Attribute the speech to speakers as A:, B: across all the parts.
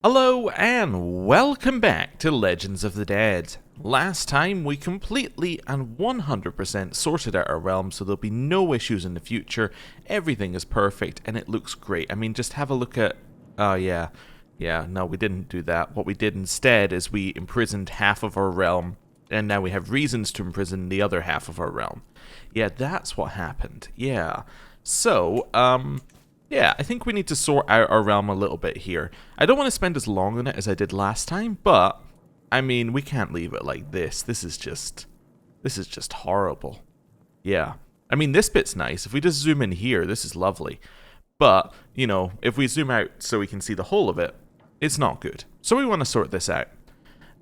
A: Hello and welcome back to Legends of the Dead. Last time we completely and 100% sorted out our realm so there'll be no issues in the future, everything is perfect and it looks great. I mean, just have a look at... oh yeah, no, we didn't do that. What we did instead is we imprisoned half of our realm and now we have reasons to imprison the other half of our realm. Yeah, that's what happened. Yeah. So, yeah, I think we need to sort out our realm a little bit here. I don't want to spend as long on it as I did last time, but, I mean, we can't leave it like this. This is just horrible. Yeah. I mean, this bit's nice. If we just zoom in here, this is lovely. But, you know, if we zoom out so we can see the whole of it, it's not good. So we want to sort this out.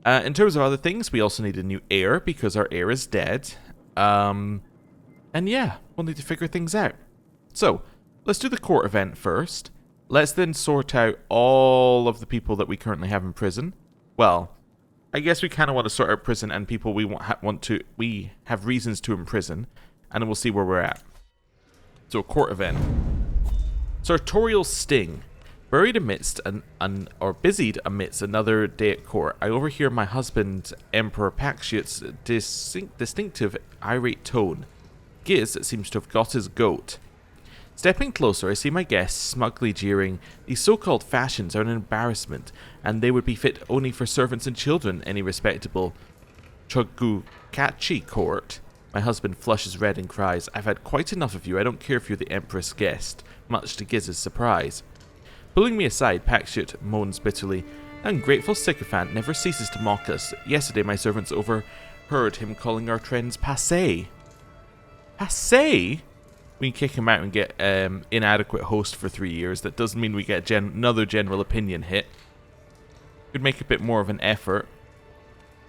A: In terms of other things, we also need a new heir because our heir is dead. And yeah, we'll need to figure things out. So, let's do the court event first. Let's then sort out all of the people that we currently have in prison. Well, I guess we kind of want to sort out prison and people we we have reasons to imprison, and then we'll see where we're at. So, court event. Sartorial Sting. Buried amidst busied amidst another day at court, I overhear my husband, Emperor Paxiot's distinctive irate tone. Giz seems to have got his goat. Stepping closer, I see my guests smugly jeering, "These so-called fashions are an embarrassment, and they would be fit only for servants and children, any respectable Chogukachi court." My husband flushes red and cries, "I've had quite enough of you, I don't care if you're the Empress' guest," much to Giz's surprise. Pulling me aside, Paxiot moans bitterly, "That ungrateful sycophant never ceases to mock us. Yesterday my servants overheard him calling our trends passé." Passé? We can kick him out and get inadequate host for 3 years. That doesn't mean we get another general opinion hit. Could make a bit more of an effort.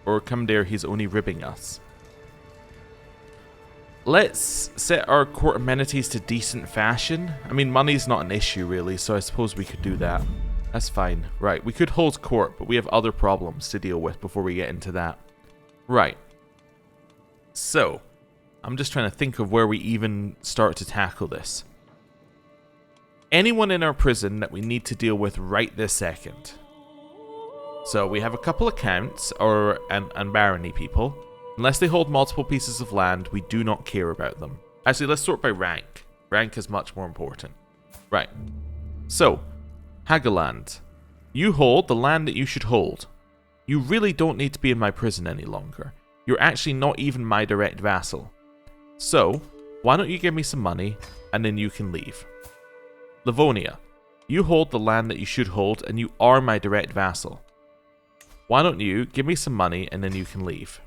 A: Or come there, he's only ribbing us. Let's set our court amenities to decent fashion. I mean, money's not an issue really, so I suppose we could do that. That's fine. Right, we could hold court, but we have other problems to deal with before we get into that. Right. So, I'm just trying to think of where we even start to tackle this. Anyone in our prison that we need to deal with right this second. So we have a couple of counts and barony people. Unless they hold multiple pieces of land, we do not care about them. Actually, let's sort by rank. Rank is much more important. Right. So, Hagaland. You hold the land that you should hold. You really don't need to be in my prison any longer. You're actually not even my direct vassal. So, why don't you give me some money, and then you can leave. Livonia, you hold the land that you should hold, and you are my direct vassal. Why don't you give me some money, and then you can leave.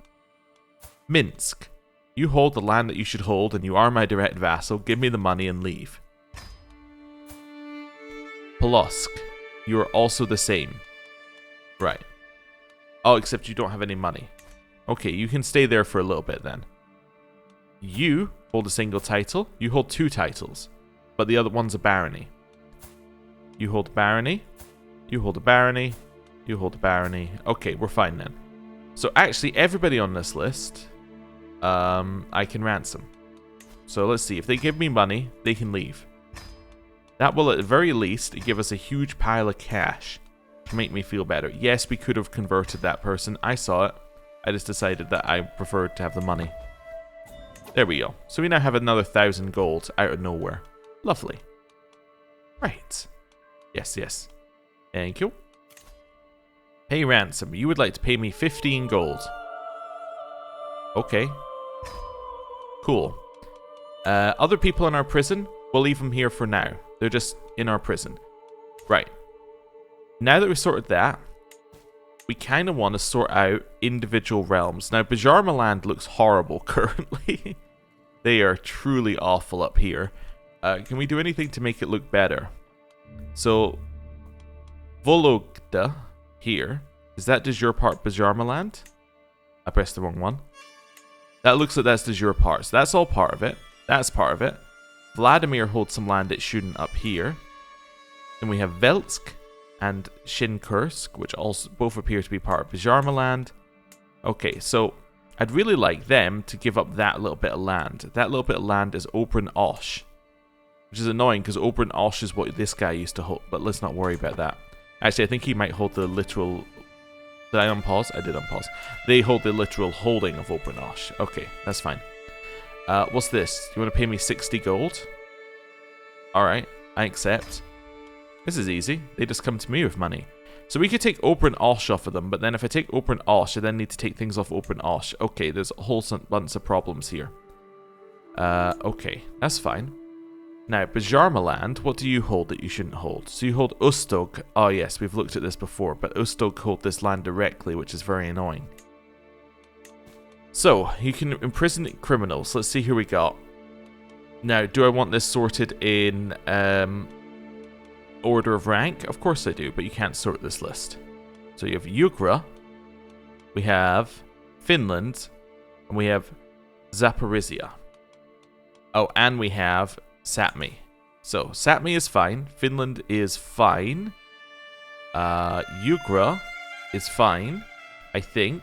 A: Minsk, you hold the land that you should hold, and you are my direct vassal, give me the money and leave. Polosk, you are also the same. Right. Oh, except you don't have any money. Okay, you can stay there for a little bit then. You hold a single title. You hold 2 titles. But the other one's a barony. You hold a barony. You hold a barony. You hold a barony. Okay, we're fine then. So actually, everybody on this list, I can ransom. So let's see. If they give me money, they can leave. That will at the very least give us a huge pile of cash to make me feel better. Yes, we could have converted that person. I saw it. I just decided that I preferred to have the money. There we go. So we now have another 1,000 gold out of nowhere. Lovely. Right. Yes. Thank you. Pay ransom. You would like to pay me 15 gold. Okay. Cool. Other people in our prison, we'll leave them here for now. They're just in our prison. Right. Now that we've sorted that, we kind of want to sort out individual realms. Now, Bajarmaland looks horrible currently. They are truly awful up here. Can we do anything to make it look better? So, Vologda here. Is that de jure part Bajarmaland? I pressed the wrong one. That looks like that's de jure part. So that's all part of it. That's part of it. Vladimir holds some land it shouldn't up here. Then we have Velsk and Shinkursk, which also both appear to be part of Bajarmaland. Okay, so I'd really like them to give up that little bit of land. That little bit of land is Open Osh, which is annoying because Open Osh is what this guy used to hold, but let's not worry about that. Actually, I think he might hold the literal... Did I unpause? I did unpause. They hold the literal holding of Obernosh. Okay, that's fine. What's this? You want to pay me 60 gold? Alright, I accept. This is easy. They just come to me with money. So we could take Obernosh off of them, but then if I take Obernosh, I then need to take things off Obernosh. Okay, there's a whole bunch of problems here. Okay, that's fine. Now, Bajarmaland, what do you hold that you shouldn't hold? So you hold Ustog. Oh yes, we've looked at this before, but Ustog hold this land directly, which is very annoying. So, you can imprison criminals. Let's see who we got. Now, do I want this sorted in order of rank? Of course I do, but you can't sort this list. So you have Yugra, we have Finland, and we have Zaporizhia. Oh, and we have Sapmi. So, Sapmi is fine. Finland is fine. Yugra is fine, I think.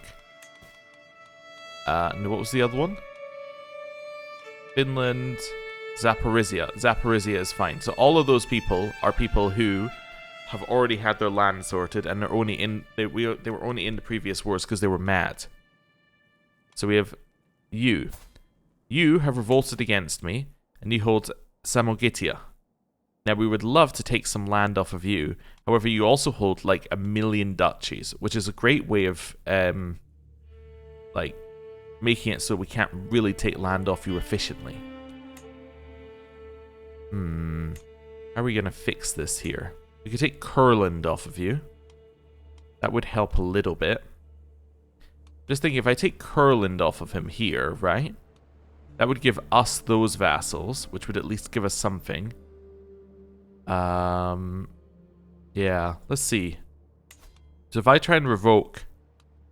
A: And what was the other one? Finland, Zaporizhia. Zaporizhia is fine. So all of those people are people who have already had their land sorted, and they're only in they were only in the previous wars because they were mad. So we have you. You have revolted against me, and you hold Samogitia. Now we would love to take some land off of you. However, you also hold like 1 million duchies, which is a great way of like making it so we can't really take land off you efficiently. How are we going to fix this here? We could take Kurland off of you. That would help a little bit. Just thinking, if I take Kurland off of him here, right? That would give us those vassals, which would at least give us something. Yeah, let's see. So if I try and revoke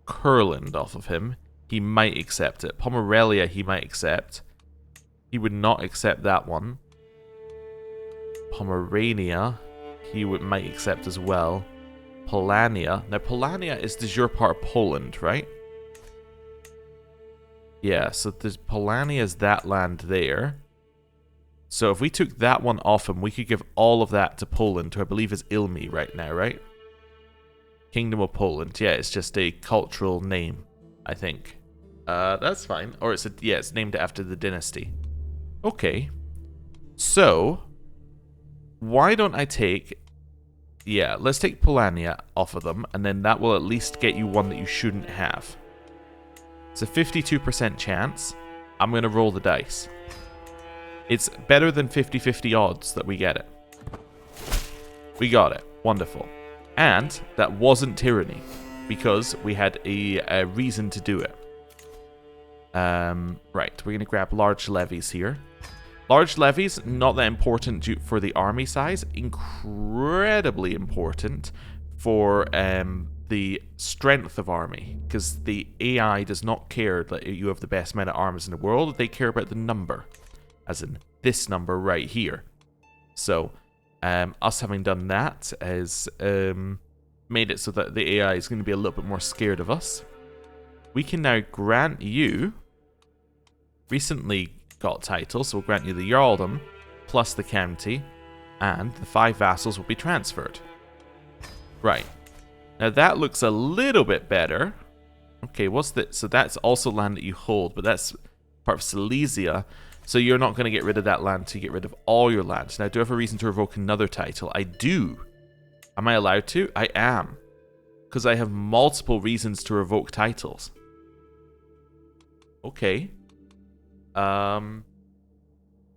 A: Kurland off of him, he might accept it. Pomerelia, he might accept. He would not accept that one. Pomerania, he might accept as well. Polania. Now, Polania is de jure part of Poland, right? Yeah, so there's Polania is that land there. So if we took that one off him, we could give all of that to Poland, who I believe is Ilmi right now, right? Kingdom of Poland. Yeah, it's just a cultural name, I think. That's fine. Or it's it's named after the dynasty. Okay. So, why don't I take... Yeah, let's take Polania off of them, and then that will at least get you one that you shouldn't have. It's a 52% chance. I'm going to roll the dice. It's better than 50-50 odds that we get it. We got it. Wonderful. And that wasn't tyranny, because we had a reason to do it. Right, we're going to grab large levies here. Large levies, not that important for the army size. Incredibly important for the strength of army. Because the AI does not care that you have the best men at arms in the world. They care about the number. As in this number right here. So, us having done that has made it so that the AI is going to be a little bit more scared of us. We can now grant you... Recently got titles, so we'll grant you the Jarldom, plus the county, and the 5 vassals will be transferred. Right. Now that looks a little bit better. Okay, what's this? So that's also land that you hold, but that's part of Silesia, so you're not going to get rid of that land to get rid of all your lands. Now, do I have a reason to revoke another title? I do. Am I allowed to? I am. Because I have multiple reasons to revoke titles. Okay.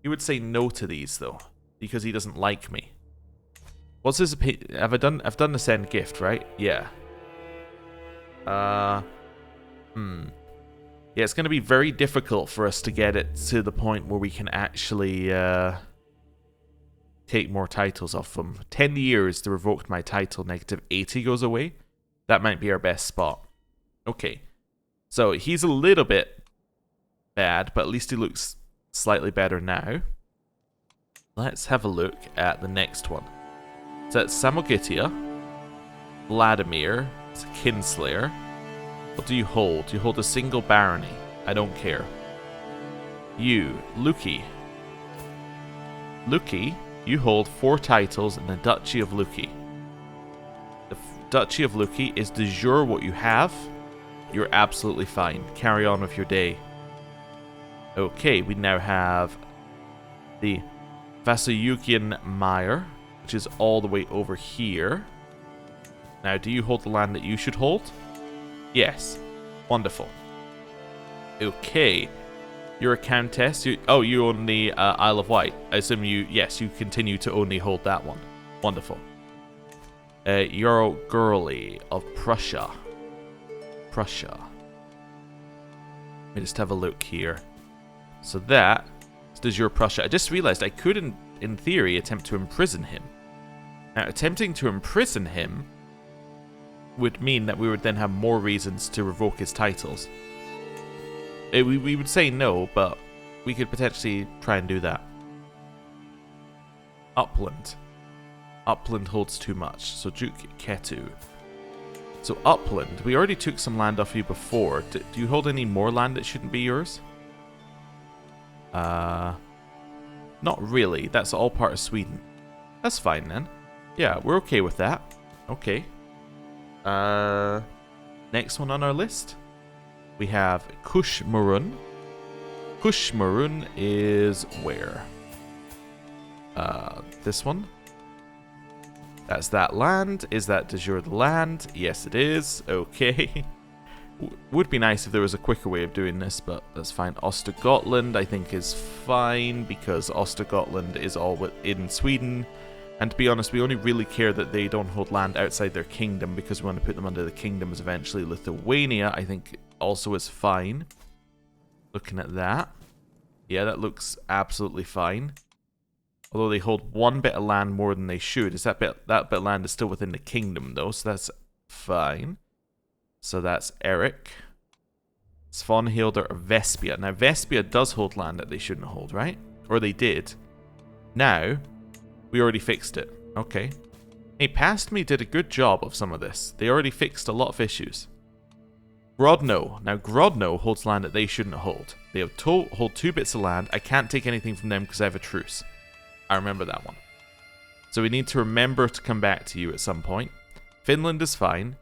A: He would say no to these though, because he doesn't like me. What's his opinion? I've done the send gift, right? Yeah. Yeah, it's going to be very difficult for us to get it to the point where we can actually take more titles off him. 10 years to revoke my title, negative 80 goes away. That might be our best spot. Okay. So he's a little bit bad, but at least he looks slightly better now. Let's have a look at the next one. So that's Samogitia, Vladimir, it's a Kinslayer. What do you hold? You hold a single barony. I don't care. You, Luki. Luki, you hold 4 titles in the Duchy of Luki. Duchy of Luki is de jure what you have. You're absolutely fine. Carry on with your day. Okay, we now have the Vassal Mire, which is all the way over here. Now, do you hold the land that you should hold? Yes. Wonderful. Okay. You're a countess. You own the Isle of Wight. I assume you continue to only hold that one. Wonderful. Euro Girly of Prussia. Let me just have a look here. So that is your Prussia. I just realized I could, in theory, attempt to imprison him. Now, attempting to imprison him would mean that we would then have more reasons to revoke his titles. We would say no, but we could potentially try and do that. Upland. Upland holds too much. So Duke Ketu. So Upland, we already took some land off you before. Do you hold any more land that shouldn't be yours? Not really. That's all part of Sweden. That's fine then. Yeah, we're okay with that. Okay. Next one on our list. We have Kushmarun. Kushmarun is where? This one. That's that land. Is that de jure the land? Yes, it is. Okay. Would be nice if there was a quicker way of doing this, but that's fine. Östergötland, I think, is fine because Östergötland is all in Sweden. And to be honest, we only really care that they don't hold land outside their kingdom because we want to put them under the kingdoms eventually. Lithuania, I think, also is fine. Looking at that. Yeah, that looks absolutely fine. Although they hold one bit of land more than they should. That bit of land is still within the kingdom, though, so that's fine. So that's Eric. Svanhilder of Vespia. Now, Vespia does hold land that they shouldn't hold, right? Or they did. Now, we already fixed it. Okay. Hey, Past Me did a good job of some of this. They already fixed a lot of issues. Grodno. Now, Grodno holds land that they shouldn't hold. They have hold 2 bits of land. I can't take anything from them because I have a truce. I remember that one. So we need to remember to come back to you at some point. Finland is fine.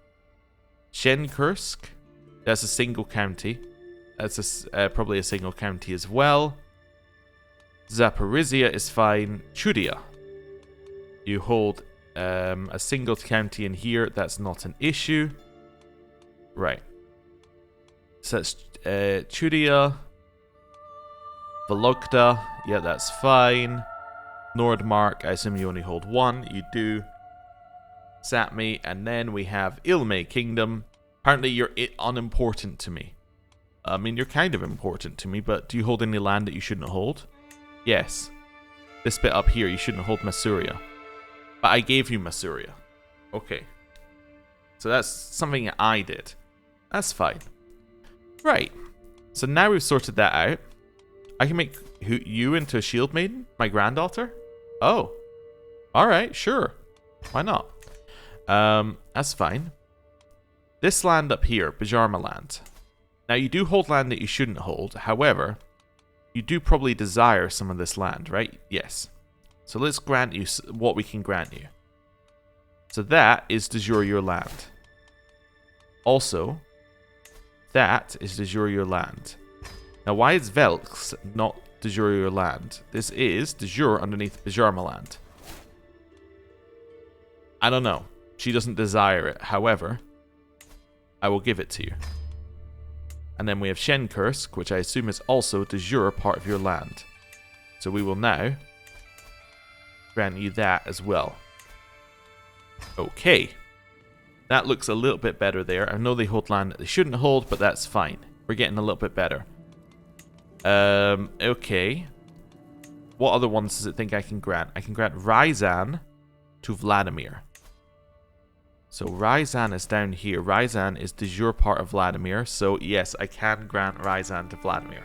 A: Shenkursk. That's a single county. That's probably a single county as well. Zaporizhia is fine. Chudia. You hold a single county in here. That's not an issue. Right. So that's Chudia. Vologda. Yeah, that's fine. Nordmark. I assume you only hold 1. You do. Sapmi. And then we have Ilme Kingdom. Apparently you're unimportant to me. I mean, you're kind of important to me, but do you hold any land that you shouldn't hold? Yes. This bit up here, you shouldn't hold Masuria. But I gave you Masuria. Okay. So that's something that I did. That's fine. Right. So now we've sorted that out. I can make you into a shield maiden? My granddaughter? Oh. Alright, sure. Why not? That's fine. This land up here, Bajarma land. Now, you do hold land that you shouldn't hold. However, you do probably desire some of this land, right? Yes. So let's grant you what we can grant you. So that is de jure your land. Also, that is de jure your land. Now, why is Velks not de jure your land? This is de jure underneath Bajarma land. I don't know. She doesn't desire it. However, I will give it to you. And then we have Shenkursk, which I assume is also de jure part of your land. So we will now grant you that as well. Okay. That looks a little bit better there. I know they hold land that they shouldn't hold, but that's fine. We're getting a little bit better. Okay. What other ones does it think I can grant? I can grant Ryazan to Vladimir. So Ryazan is down here. Ryazan is de jure part of Vladimir. So yes, I can grant Ryazan to Vladimir.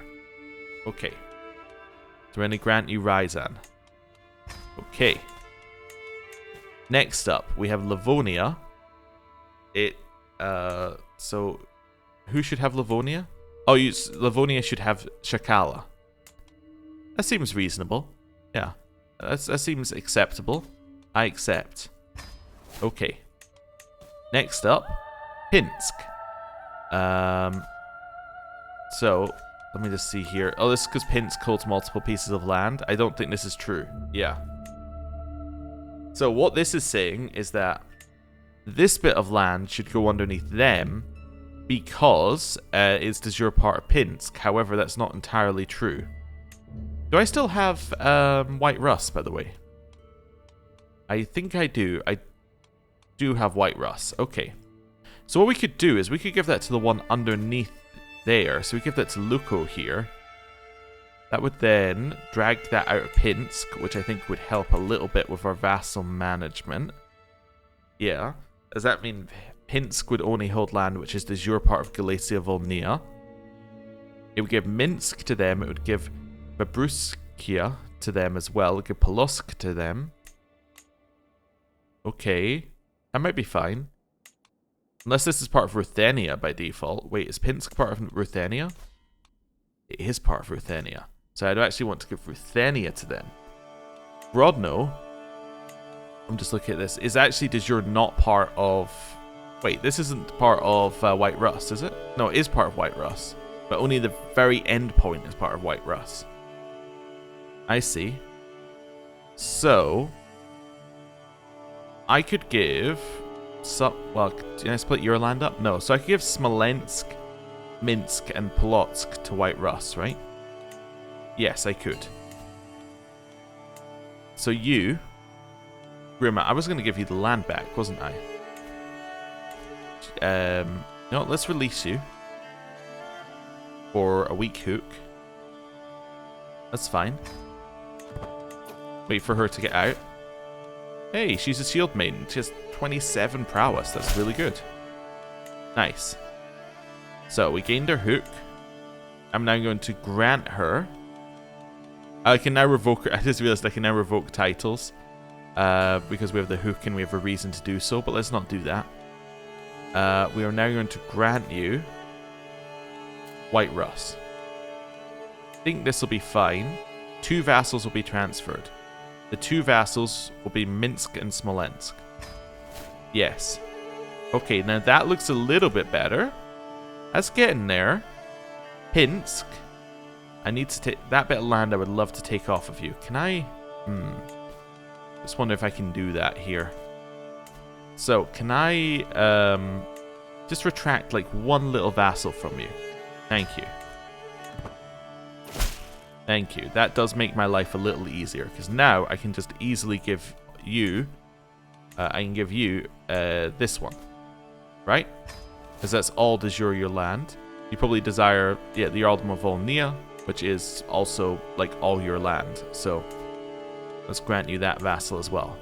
A: Okay. Do I grant you Ryazan? Okay. Next up, we have Livonia. So who should have Livonia? Oh, Livonia should have Shakala. That seems reasonable. Yeah. That seems acceptable. I accept. Okay. Next up, Pinsk. So, let me just see here. Oh, this is because Pinsk holds multiple pieces of land. I don't think this is true. Yeah. So what this is saying is that this bit of land should go underneath them because it's de jure part of Pinsk. However, that's not entirely true. Do I still have White Rus, by the way? I think I do. I do have White Rus. Okay. So what we could do is we could give that to the one underneath there. So we give that to Luko here. That would then drag that out of Pinsk, which I think would help a little bit with our vassal management. Yeah. Does that mean Pinsk would only hold land which is de jure part of Galicia Volhynia? It would give Minsk to them. It would give Babruskia to them as well. It would give Polotsk to them. Okay. That might be fine. Unless this is part of Ruthenia by default. Wait, is Pinsk part of Ruthenia? It is part of Ruthenia. So I'd actually want to give Ruthenia to them. Grodno, I'm just looking at this, is actually de jure not part of... Wait, this isn't part of White Rus, is it? No, it is part of White Rus. But only the very end point is part of White Rus. I see. So, I could give... well, can I split your land up? No, so I could give Smolensk, Minsk, and Polotsk to White Rus, right? Yes, I could. So you... Grima, I was going to give you the land back, wasn't I? No, let's release you. For a weak hook. That's fine. Wait for her to get out. Hey, she's a shield maiden. She has 27 prowess. That's really good. Nice. So, we gained her hook. I'm now going to grant her... I can now revoke... I just realized I can now revoke titles. Because we have the hook and we have a reason to do so. But let's not do that. We are now going to grant you... White Rus. I think this will be fine. 2 vassals will be transferred. The 2 vassals will be Minsk and Smolensk. Yes. Okay, now that looks a little bit better. That's getting there. Pinsk. I need to take... That bit of land I would love to take off of you. Can I... Just wonder if I can do that here. So, can I... just retract, like, 1 little vassal from you? Thank you. Thank you. That does make my life a little easier, because now I can just easily give you... I can give you this one. Right? Because that's all de jure your land. You probably desire, yeah, the Earldom of Volhynia, which is also, like, all your land. So, let's grant you that vassal as well.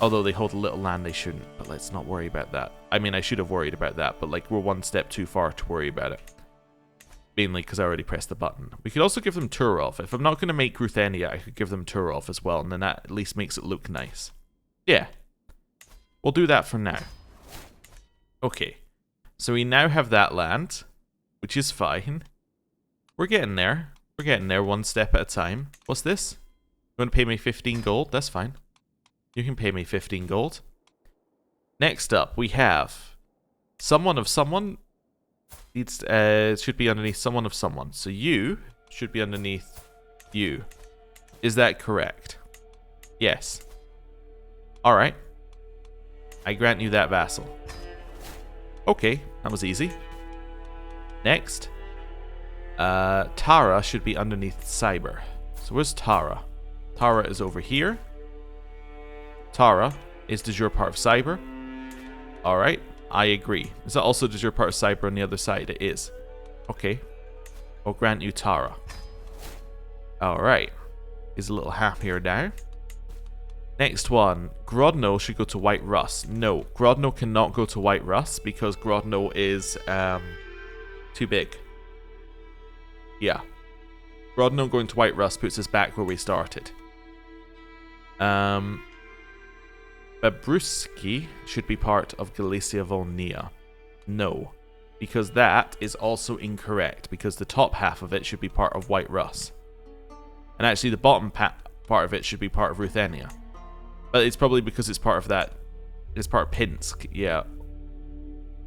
A: Although they hold a little land they shouldn't, but let's not worry about that. I mean, I should have worried about that, but, like, we're 1 step too far to worry about it. Mainly because I already pressed the button. We could also give them Turov. If I'm not going to make Ruthenia, I could give them Turov as well, and then that at least makes it look nice. Yeah. We'll do that for now. Okay. So we now have that land, which is fine. We're getting there. We're getting there 1 step at a time. What's this? You want to pay me 15 gold? That's fine. You can pay me 15 gold. Next up, we have someone of someone. Needs should be underneath someone of someone. So you should be underneath you. Is that correct? Yes. Alright. I grant you that vassal. Okay, that was easy. Next. Tara should be underneath Cyber. So where's Tara? Tara is over here. Tara is de jure part of Cyber. Alright, I agree. Is that also de jure part of Cyber on the other side? It is. Okay. I'll grant you Tara. Alright. He's a little happier now. Next one. Grodno should go to White Rus. No, Grodno cannot go to White Rus because Grodno is too big. Yeah. Grodno going to White Rus puts us back where we started. Babruski should be part of Galicia Volhynia. No, because that is also incorrect, because the top half of it should be part of White Rus. And actually the bottom part of it should be part of Ruthenia. But it's probably because it's part of that It's part of Pinsk, yeah.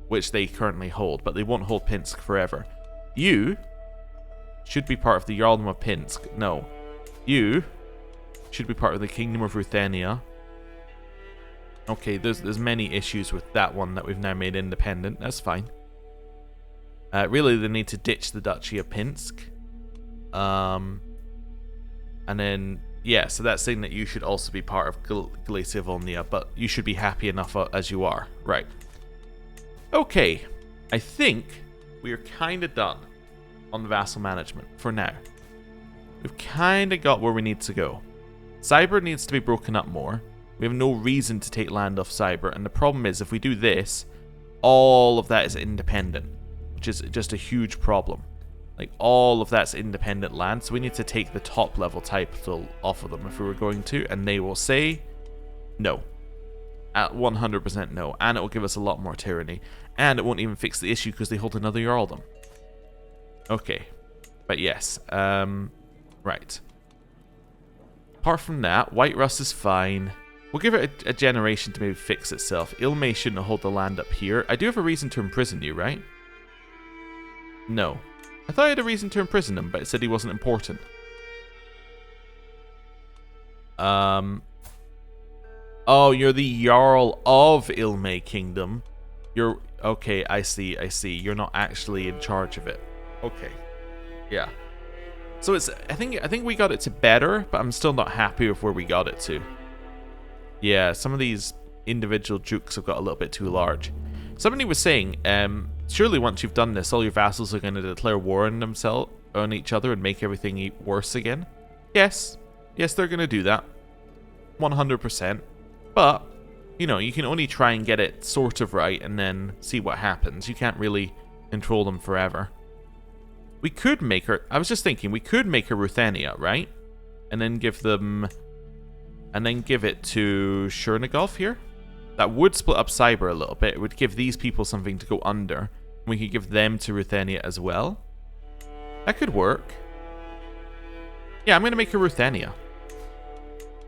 A: Which they currently hold, but they won't hold Pinsk forever. You should be part of the Jarldom of Pinsk. No. You should be part of the Kingdom of Ruthenia. Okay, there's many issues with that one that we've now made independent. That's fine. Really, they need to ditch the Duchy of Pinsk. And then, yeah, so that's saying that you should also be part of Galicia Volnia, but you should be happy enough as you are. Right. Okay. I think we are kind of done on the vassal management for now. We've kind of got where we need to go. Cyber needs to be broken up more. We have no reason to take land off Cyber, and the problem is if we do this, all of that is independent, which is just a huge problem. Like, all of that's independent land, so we need to take the top level title off of them if we were going to, and they will say no. At 100% no, and it will give us a lot more tyranny, and it won't even fix the issue because they hold another Jarldom. Okay, but yes, right. Apart from that, White Rust is fine. We'll give it a generation to maybe fix itself. Ilme shouldn't hold the land up here. I do have a reason to imprison you, right? No. I thought I had a reason to imprison him, but it said he wasn't important. Oh, you're the Jarl of Ilme Kingdom. You're... Okay, I see. You're not actually in charge of it. Okay. Yeah. So it's... I think we got it to better, but I'm still not happy with where we got it to. Yeah, some of these individual dukes have got a little bit too large. Somebody was saying, surely once you've done this, all your vassals are going to declare war on each other and make everything worse again. Yes, they're going to do that. 100%. But, you know, you can only try and get it sort of right and then see what happens. You can't really control them forever. We could make her... I was just thinking, we could make her Ruthenia, right? And then give them... And then give it to Chernigov here. That would split up Cyber a little bit. It would give these people something to go under. We could give them to Ruthenia as well. That could work. Yeah, I'm going to make her Ruthenia.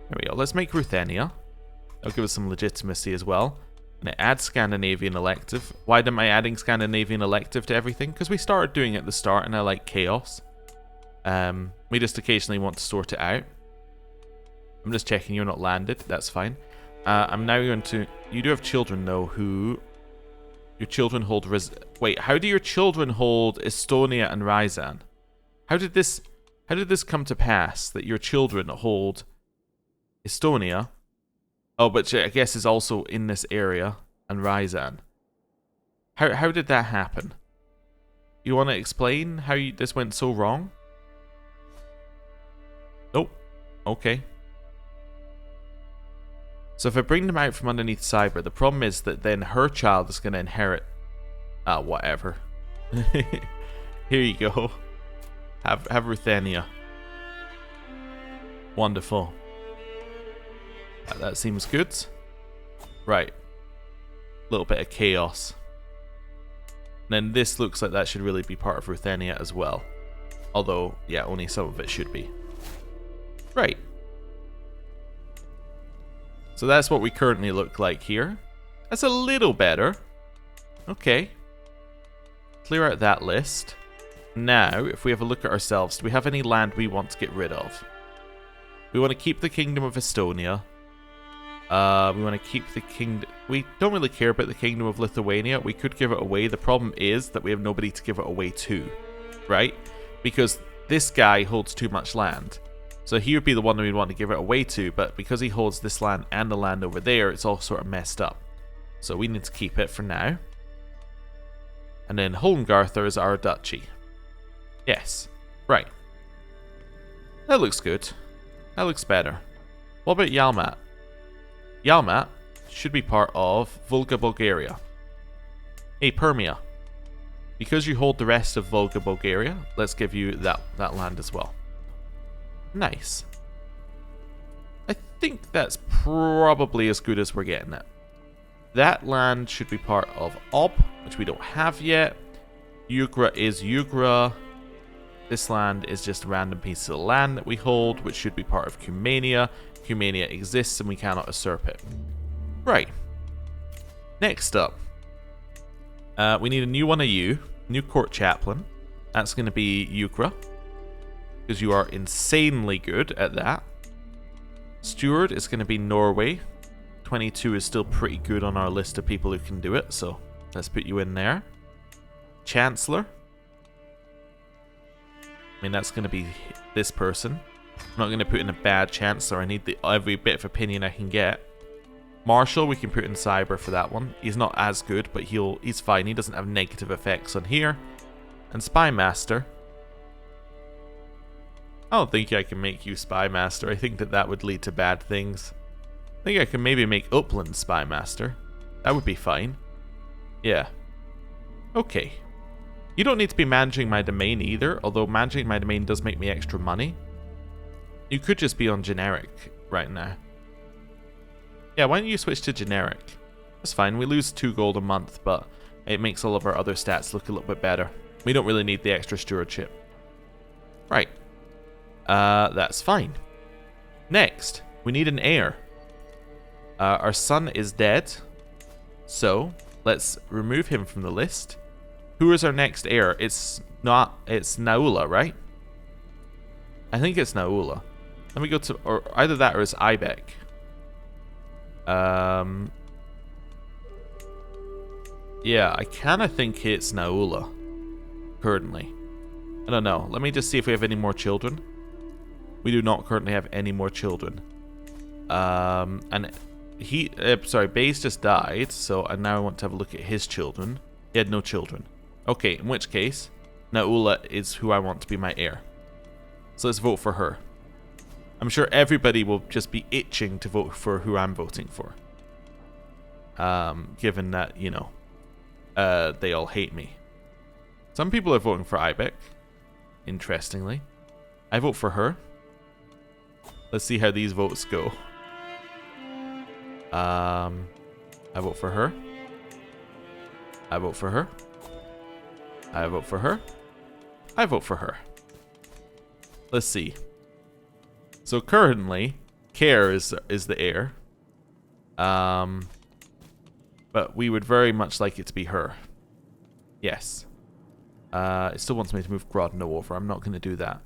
A: There we go. Let's make Ruthenia. That'll give us some legitimacy as well. And it adds Scandinavian elective. Why am I adding Scandinavian elective to everything? Because we started doing it at the start and I like chaos. We just occasionally want to sort it out. I'm just checking you're not landed. That's fine. I'm now going to... You do have children, though, who... Your children hold... Wait, how do your children hold Estonia and Ryazan? How did this come to pass, that your children hold Estonia? Oh, but I guess is also in this area, and Ryazan. How did that happen? You want to explain how this went so wrong? Nope. Okay. So if I bring them out from underneath Cyber, the problem is that then her child is going to inherit... whatever. Here you go. Have Ruthenia. Wonderful. That seems good. Right. A little bit of chaos. And then this looks like that should really be part of Ruthenia as well. Although, yeah, only some of it should be. Right. So that's what we currently look like here. That's a little better. Okay. Clear out that list. Now, if we have a look at ourselves, do we have any land we want to get rid of? We want to keep the Kingdom of Estonia. We want to keep the kingdom... We don't really care about the Kingdom of Lithuania. We could give it away. The problem is that we have nobody to give it away to. Right? Because this guy holds too much land. So he would be the one that we'd want to give it away to, but because he holds this land and the land over there, it's all sort of messed up. So we need to keep it for now. And then Holmgartha is our duchy. Yes. Right. That looks good. That looks better. What about Yalmat? Yalmat should be part of Volga, Bulgaria. Hey, Permia. Because you hold the rest of Volga, Bulgaria, let's give you that land as well. Nice. I think that's probably as good as we're getting it. That land should be part of Ob, which we don't have yet. Yugra is Yugra. This land is just a random piece of land that we hold, which should be part of Cumania. Cumania exists and we cannot usurp it. Right. Next up, we need a new one of you. New court chaplain. That's going to be Ukra, because you are insanely good at that. Steward is going to be Norway. 22 is still pretty good on our list of people who can do it, so let's put you in there. Chancellor. I mean, that's going to be this person. I'm not going to put in a bad chancellor. I need every bit of opinion I can get. Marshal, we can put in Cyber for that one. He's not as good, but he's fine. He doesn't have negative effects on here. And Spy Master. I don't think I can make you Spy Master. I think that would lead to bad things. I think I can maybe make Upland Spy Master. That would be fine. Yeah. Okay. You don't need to be managing my domain either, although managing my domain does make me extra money. You could just be on generic right now. Yeah, why don't you switch to generic? That's fine. We lose 2 gold a month, but it makes all of our other stats look a little bit better. We don't really need the extra stewardship. Right. That's fine. Next, we need an heir. Our son is dead, so let's remove him from the list. Who is our next heir? It's Naula, right? I think it's Naula. Let me go to, or either that or it's Ibec. Yeah, I kind of think it's Naula. Currently. I don't know. Let me just see if we have any more children. We do not currently have any more children. And Baze just died, so now I want to have a look at his children. He had no children. Okay, in which case, Naula is who I want to be my heir. So let's vote for her. I'm sure everybody will just be itching to vote for who I'm voting for. Given that, you know, they all hate me. Some people are voting for Ibec, interestingly. I vote for her. Let's see how these votes go. I vote for her. I vote for her. I vote for her. I vote for her. Let's see. So currently, Care is the heir. But we would very much like it to be her. Yes. It still wants me to move Grodno over. I'm not going to do that.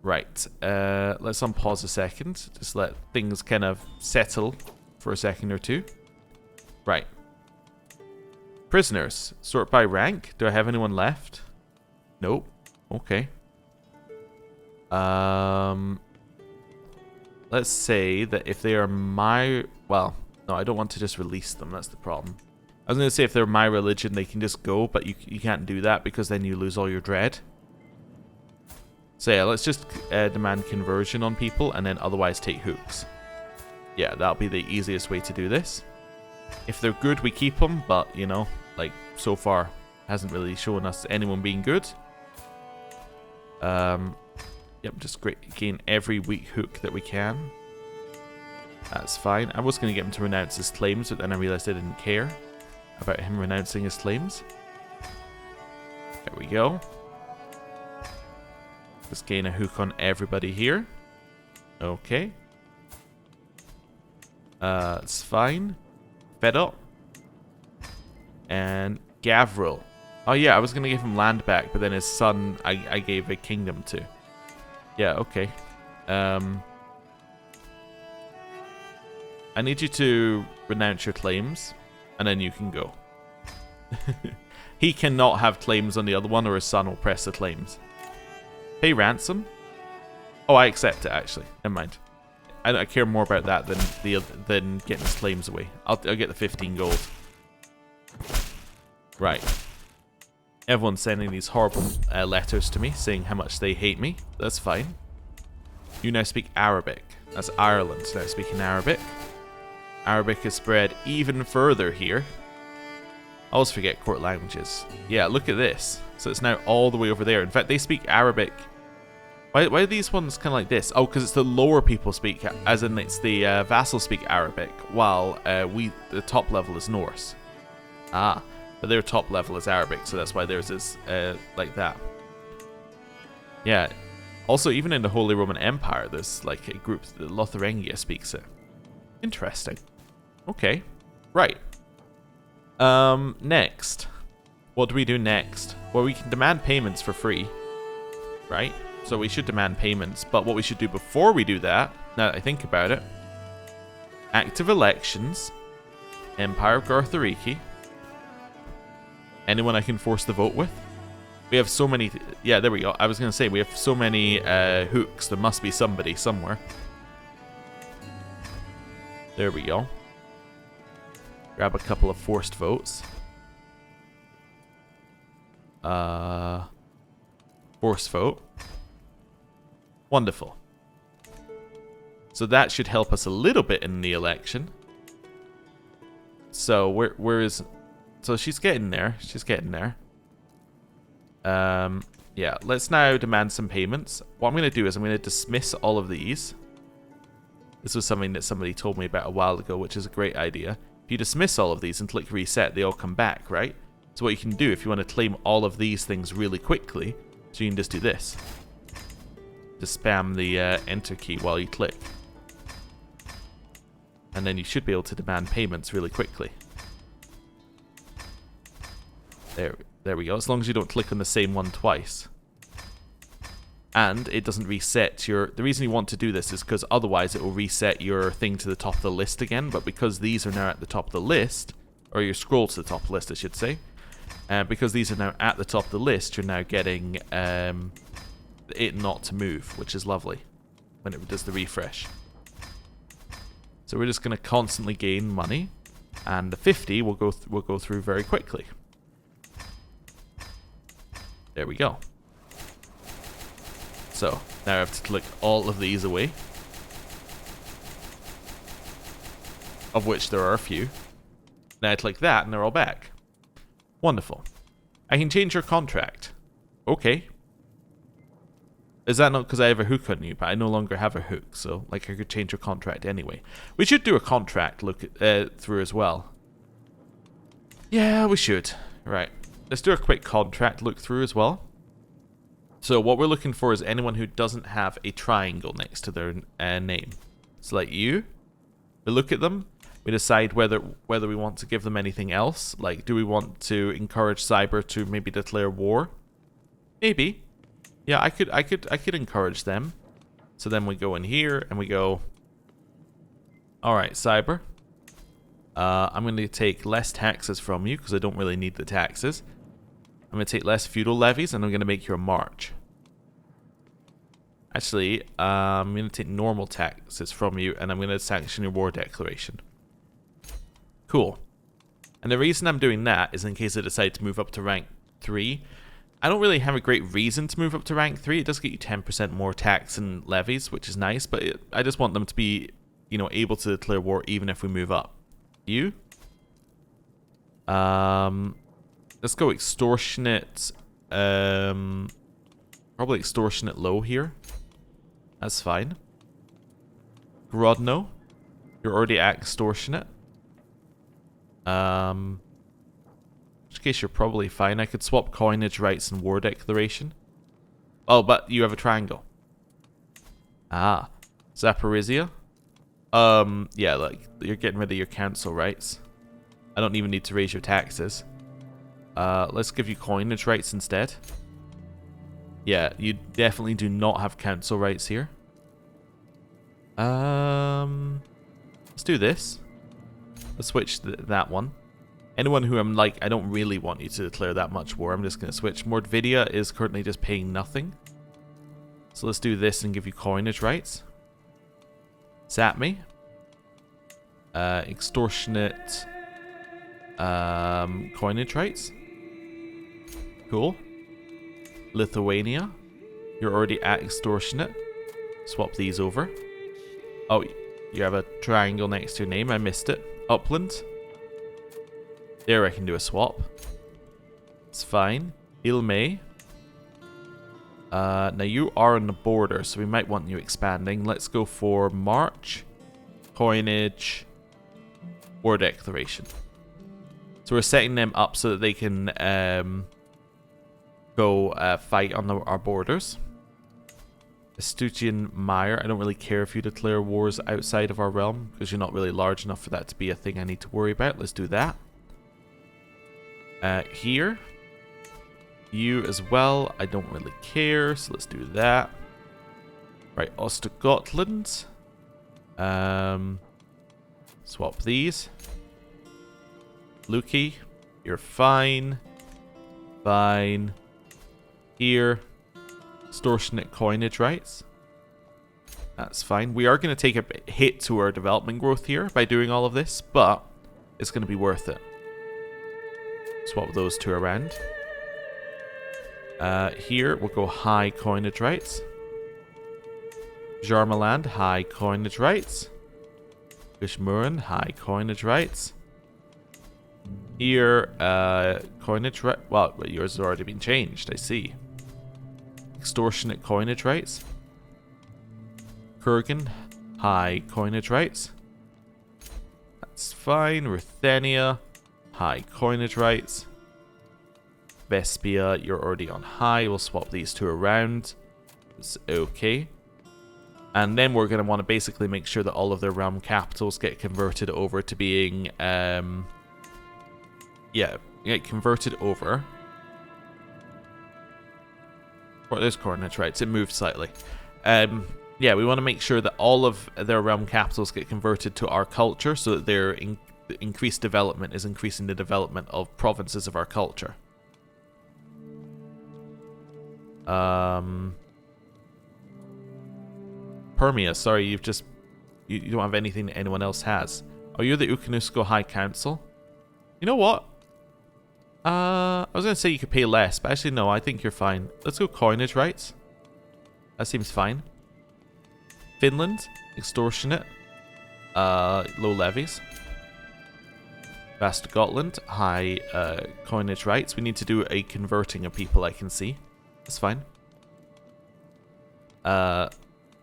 A: Right. Let's unpause a second. Just let things kind of settle for a second or two. Right. Prisoners. Sort by rank. Do I have anyone left? Nope. Okay. Let's say that if they are my... Well, no, I don't want to just release them. That's the problem. I was going to say if they're my religion, they can just go, but you can't do that because then you lose all your dread. So yeah, let's just demand conversion on people and then otherwise take hooks. Yeah, that'll be the easiest way to do this. If they're good, we keep them, but, you know, like, so far, hasn't really shown us anyone being good. Yep, just gain every weak hook that we can. That's fine. I was going to get him to renounce his claims, but then I realized I didn't care about him renouncing his claims. There we go. Just gain a hook on everybody here. Okay. It's fine. Fed up. And Gavril. Oh yeah, I was going to give him land back, but then his son I gave a kingdom to. Yeah, okay. I need you to renounce your claims, and then you can go. He cannot have claims on the other one, or his son will press the claims. Pay ransom? Oh, I accept it, actually. Never mind. I care more about that than getting his claims away. I'll get the 15 gold. Right. Everyone's sending these horrible letters to me, saying how much they hate me. That's fine. You now speak Arabic. That's Ireland now speaking Arabic. Arabic is spread even further here. I always forget court languages. Yeah, look at this. So it's now all the way over there. In fact, they speak Arabic. Why are these ones kind of like this? Oh, because it's the lower people speak, as in it's the Vassal speak Arabic, while the top level is Norse. Ah, but their top level is Arabic, so that's why theirs is like that. Yeah. Also, even in the Holy Roman Empire, there's like a group, Lotharingia speaks it. Interesting. Okay. Right. Next. What do we do next? Well, we can demand payments for free, right? So we should demand payments, but what we should do before we do that, now that I think about it, active elections, Empire of Garthariki, anyone I can force the vote with. We have so many, yeah, there we go. I was going to say, we have so many hooks, there must be somebody somewhere. There we go. Grab a couple of forced votes. Forced vote. Wonderful. So that should help us a little bit in the election. So where is... So she's getting there. She's getting there. Yeah, let's now demand some payments. What I'm going to do is I'm going to dismiss all of these. This was something that somebody told me about a while ago, which is a great idea. If you dismiss all of these and click reset, they all come back, right? So what you can do if you want to claim all of these things really quickly, so you can just do this. Just spam the enter key while you click. And then you should be able to demand payments really quickly. There we go, as long as you don't click on the same one twice. And it doesn't reset your... The reason you want to do this is because otherwise it will reset your thing to the top of the list again, but because these are now at the top of the list, or your scroll to the top of the list, I should say, because these are now at the top of the list, you're now getting it not to move, which is lovely when it does the refresh. So we're just going to constantly gain money, and the 50 will go through very quickly. There we go. So now I have to click all of these away, of which there are a few. Now I click that and they're all back. Wonderful. I can change your contract. Okay. Is that not because I have a hook on you? But I no longer have a hook, so like I could change your contract anyway. We should do a contract look through as well. Yeah, we should. Right. Let's do a quick contract look through as well. So what we're looking for is anyone who doesn't have a triangle next to their name. So like you, we look at them, we decide whether we want to give them anything else. Like, do we want to encourage Cyber to maybe declare war? Maybe. Yeah, I could encourage them. So then we go in here and we go, all right, Cyber. I'm going to take less taxes from you because I don't really need the taxes. I'm going to take less feudal levies, and I'm going to make you a march. Actually, I'm going to take normal taxes from you, and I'm going to sanction your war declaration. Cool. And the reason I'm doing that is in case I decide to move up to rank 3. I don't really have a great reason to move up to rank 3. It does get you 10% more tax and levies, which is nice, but I just want them to be, you know, able to declare war even if we move up. You? Let's go extortionate. Probably extortionate low here. That's fine. Grodno, you're already at extortionate. In which case you're probably fine. I could swap coinage rights and war declaration. Oh, but you have a triangle. Ah, Zaporizhia. Yeah, like you're getting rid of your council rights. I don't even need to raise your taxes. Let's give you coinage rights instead. Yeah, you definitely do not have council rights here. Let's do this. Let's switch that one. Anyone who I'm like, I don't really want you to declare that much war, I'm just going to switch. Mordvidia is currently just paying nothing. So let's do this and give you coinage rights. Satmi. Extortionate coinage rights. Cool. Lithuania. You're already at extortionate. Swap these over. Oh, you have a triangle next to your name. I missed it. Upland. There I can do a swap. It's fine. Ilme. Now you are on the border, so we might want you expanding. Let's go for March. Coinage. War declaration. So we're setting them up so that they can go fight on our borders. Astutian Mire. I don't really care if you declare wars outside of our realm because you're not really large enough for that to be a thing I need to worry about. Let's do that. Here. You as well. I don't really care, so let's do that. Right, Ostgotland. Swap these. Lukey, you're fine. Fine. Here. Extortionate coinage rights. That's fine. We are going to take a hit to our development growth here by doing all of this, but it's going to be worth it. Swap those two around. Here, we'll go high coinage rights. Jarmaland, high coinage rights. Bishmuran, high coinage rights. Here, coinage rights. Well, yours has already been changed, I see. Extortionate coinage rights. Kurgan, high coinage rights. That's fine. Ruthenia, high coinage rights. Vespia, you're already on high. We'll swap these two around. It's okay. And then we're going to want to basically make sure that all of their realm capitals get converted over to being, get converted over. Or there's coordinates, right? So it moved slightly. Yeah, we want to make sure that all of their realm capitals get converted to our culture, so that their increased development is increasing the development of provinces of our culture. Permia, sorry, you don't have anything that anyone else has. Oh, you're the Ukanusko High Council. You know what? I was going to say you could pay less, but actually no, I think you're fine. Let's go coinage rights. That seems fine. Finland, extortionate. Low levies. Vastgotland, high coinage rights. We need to do a converting of people, I can see. That's fine.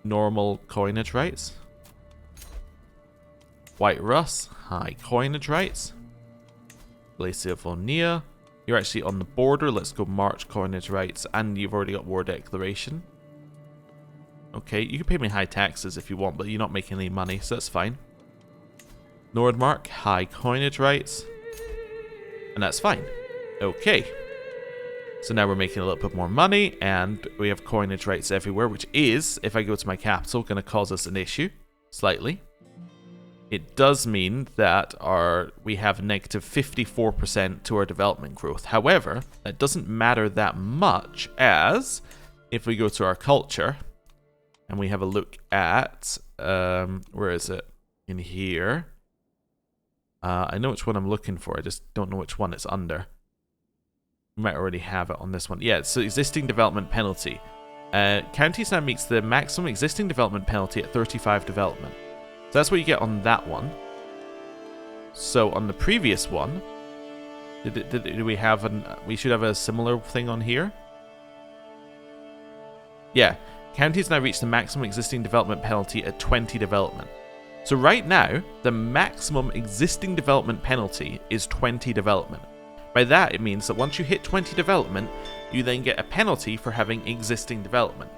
A: Normal coinage rights. White Russ, high coinage rights. Glaciophonia. You're actually on the border. Let's go March coinage rights. And you've already got war declaration. Okay, you can pay me high taxes if you want, but you're not making any money, so that's fine. Nordmark, high coinage rights. And that's fine. Okay. So now we're making a little bit more money, and we have coinage rights everywhere, which is, if I go to my capital, going to cause us an issue. Slightly. It does mean that we have negative 54% to our development growth. However, that doesn't matter that much, as if we go to our culture and we have a look at where is it? In here. I know which one I'm looking for. I just don't know which one it's under. We might already have it on this one. Yeah, so existing development penalty. Counties now meets the maximum existing development penalty at 35 development. So that's what you get on that one. So on the previous one, did we have we should have a similar thing on here? Yeah, counties now reach the maximum existing development penalty at 20 development. So right now, the maximum existing development penalty is 20 development. By that, it means that once you hit 20 development, you then get a penalty for having existing development,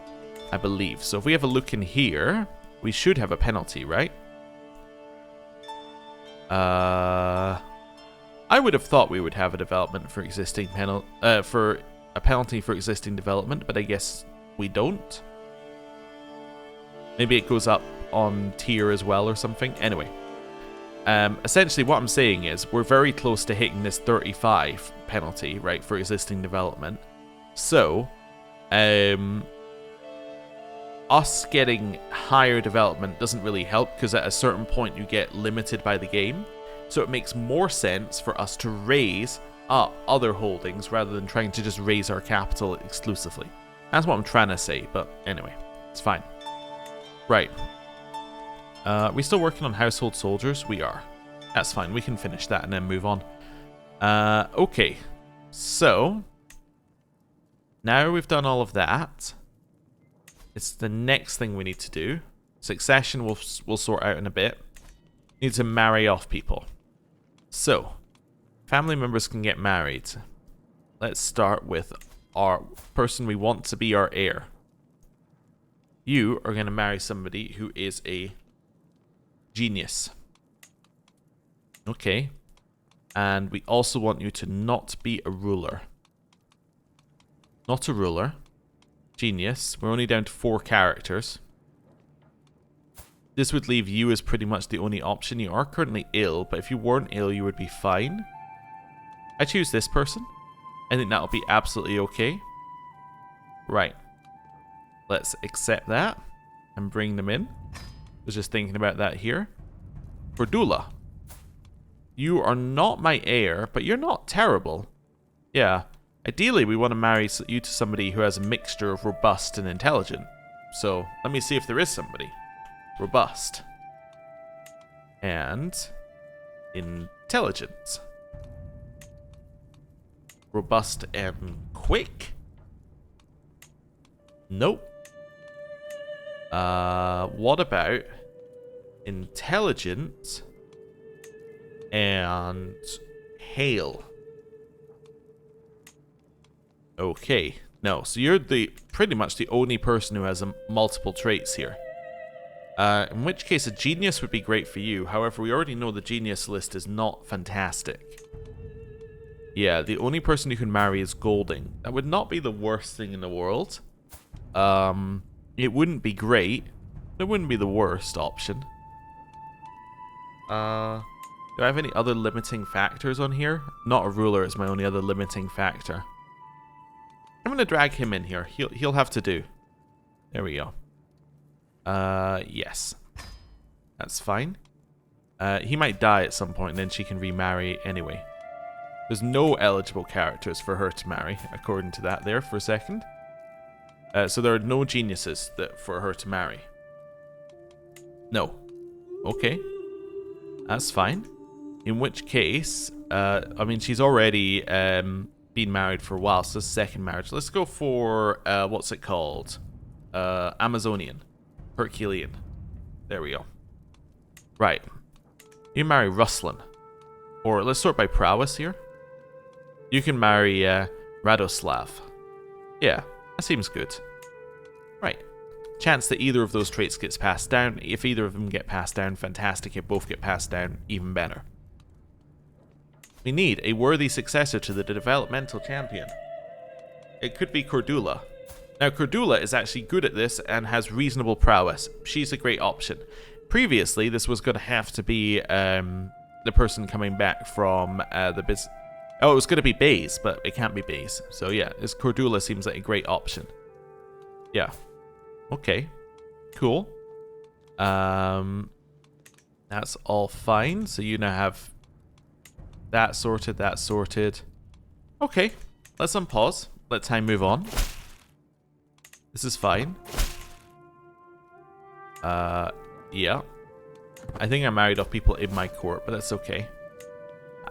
A: I believe. So if we have a look in here, we should have a penalty, right? I would have thought we would have a development for existing for a penalty for existing development, but I guess we don't. Maybe it goes up on tier as well or something. Anyway. Essentially what I'm saying is we're very close to hitting this 35 penalty, right, for existing development. So, us getting higher development doesn't really help, because at a certain point you get limited by the game. So it makes more sense for us to raise up other holdings rather than trying to just raise our capital exclusively. That's what I'm trying to say, but anyway, it's fine. Right. Are we still working on household soldiers? We are. That's fine. We can finish that and then move on. Okay. So, now we've done all of that. It's the next thing we need to do. Succession we'll sort out in a bit. Need to marry off people. So, family members can get married. Let's start with our person we want to be our heir. You are going to marry somebody who is a genius. Okay. And we also want you to not be a ruler. Not a ruler. Genius. We're only down to 4 characters. This would leave you as pretty much the only option. You are currently ill, but if you weren't ill, you would be fine. I choose this person. I think that'll be absolutely okay. Right. Let's accept that and bring them in. I was just thinking about that here. Cordula. You are not my heir, but you're not terrible. Yeah. Ideally, we want to marry you to somebody who has a mixture of robust and intelligent. So, let me see if there is somebody. Robust. And intelligent. Robust and quick? Nope. What about intelligent and hail? Okay. No, so you're pretty much the only person who has multiple traits here. In which case a genius would be great for you. However, we already know the genius list is not fantastic. Yeah, the only person you can marry is Golding. That would not be the worst thing in the world. It wouldn't be great. It wouldn't be the worst option. Do I have any other limiting factors on here? Not a ruler is my only other limiting factor. I'm gonna drag him in here. He'll have to do. There we go. Yes. That's fine. He might die at some point and then she can remarry anyway. There's no eligible characters for her to marry, according to that there for a second. So there are no geniuses for her to marry. No. Okay. That's fine. In which case, I mean, she's already been married for a while, so second marriage. Let's go for, what's it called? Amazonian. Herculean. There we go. Right. You marry Ruslan. Or let's sort by prowess here. You can marry Radoslav. Yeah, that seems good. Right. Chance that either of those traits gets passed down. If either of them get passed down, fantastic. If both get passed down, even better. We need a worthy successor to the developmental champion. It could be Cordula. Now, Cordula is actually good at this and has reasonable prowess. She's a great option. Previously, this was going to have to be the person coming back from the business. Oh, it was going to be Baze, but it can't be Baze. So yeah, this Cordula seems like a great option. Yeah. Okay. Cool. That's all fine. So you now have that sorted, that sorted. Okay. Let's unpause. Let time move on. This is fine. Yeah. I think I married off people in my court, but that's okay.